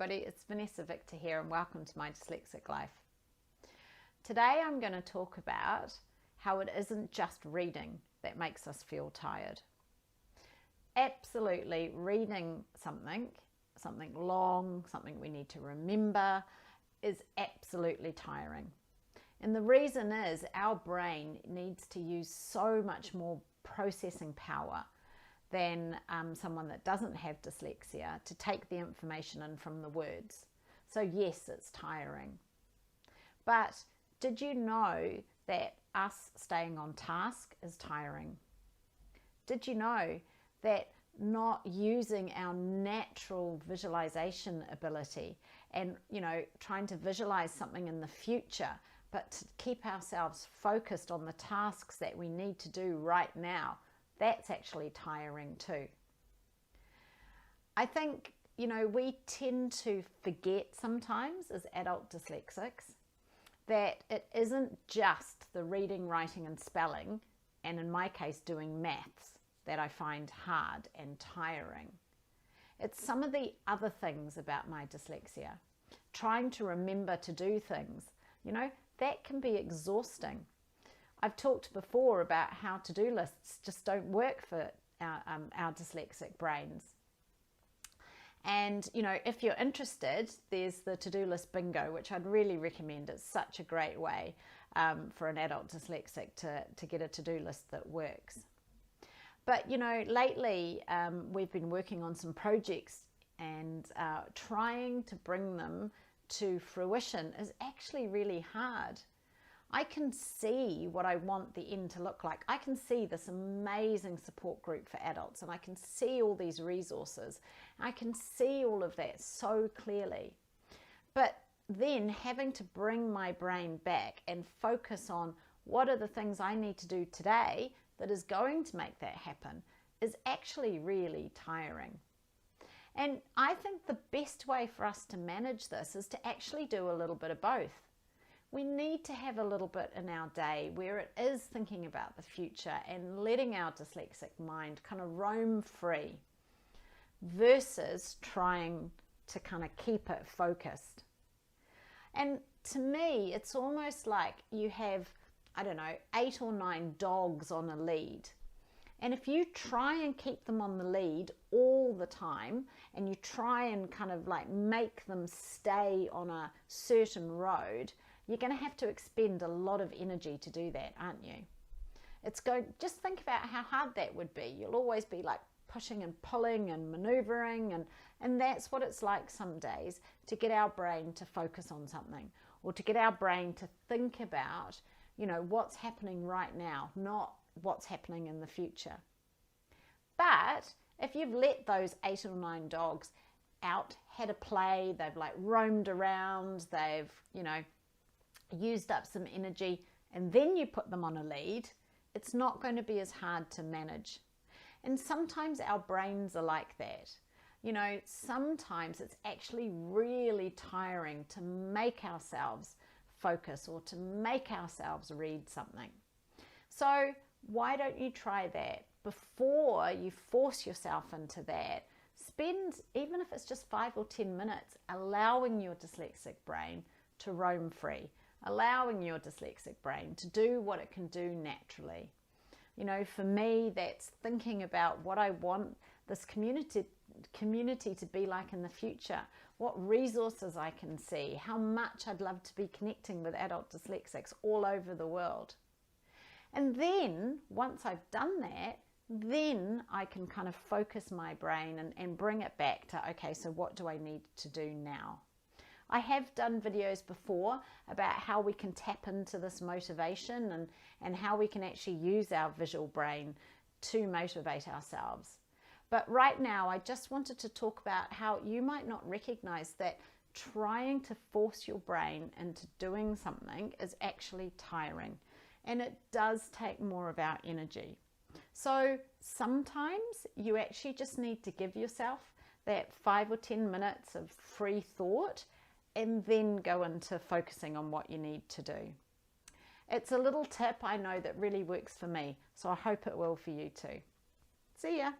everybody, it's Vanessa Victor here and welcome to my dyslexic life. Today I'm going to talk about how it isn't just reading that makes us feel tired. Absolutely, reading something long, something we need to remember, is absolutely tiring. And the reason is our brain needs to use so much more processing power than someone that doesn't have dyslexia to take the information in from the words. So yes, it's tiring. But did you know that us staying on task is tiring? Did you know that not using our natural visualization ability and, trying to visualize something in the future, but to keep ourselves focused on the tasks that we need to do right now, that's actually tiring too. I think, we tend to forget sometimes as adult dyslexics that it isn't just the reading, writing and spelling, and in my case doing maths, that I find hard and tiring. It's some of the other things about my dyslexia. Trying to remember to do things, that can be exhausting. I've talked before about how to-do lists just don't work for our dyslexic brains. And, if you're interested, there's the to-do list bingo, which I'd really recommend. It's such a great way for an adult dyslexic to get a to-do list that works. But, lately we've been working on some projects and trying to bring them to fruition is actually really hard. I can see what I want the end to look like. I can see this amazing support group for adults and I can see all these resources. I can see all of that so clearly. But then having to bring my brain back and focus on what are the things I need to do today that is going to make that happen is actually really tiring. And I think the best way for us to manage this is to actually do a little bit of both. We need to have a little bit in our day where it is thinking about the future and letting our dyslexic mind kind of roam free versus trying to kind of keep it focused. And to me, it's almost like you have, 8 or 9 dogs on a lead. And if you try and keep them on the lead all the time and you try and kind of like make them stay on a certain road, you're going to have to expend a lot of energy to do that, aren't you? Just think about how hard that would be. You'll always be like pushing and pulling and maneuvering, and that's what it's like some days to get our brain to focus on something, or to get our brain to think about, what's happening right now, not what's happening in the future. But if you've let those 8 or 9 dogs out, had a play, they've like roamed around, they've, used up some energy, and then you put them on a lead, it's not going to be as hard to manage. And sometimes our brains are like that. Sometimes it's actually really tiring to make ourselves focus or to make ourselves read something. So why don't you try that? Before you force yourself into that, spend, even if it's just 5 or 10 minutes, allowing your dyslexic brain to roam free, allowing your dyslexic brain to do what it can do naturally. For me, that's thinking about what I want this community to be like in the future, what resources I can see, how much I'd love to be connecting with adult dyslexics all over the world. And then, once I've done that, then I can kind of focus my brain and bring it back to, okay, so what do I need to do now? I have done videos before about how we can tap into this motivation and how we can actually use our visual brain to motivate ourselves. But right now, I just wanted to talk about how you might not recognize that trying to force your brain into doing something is actually tiring, and it does take more of our energy. So sometimes you actually just need to give yourself that 5 or 10 minutes of free thought and then go into focusing on what you need to do. It's a little tip I know that really works for me, so I hope it will for you too. See ya!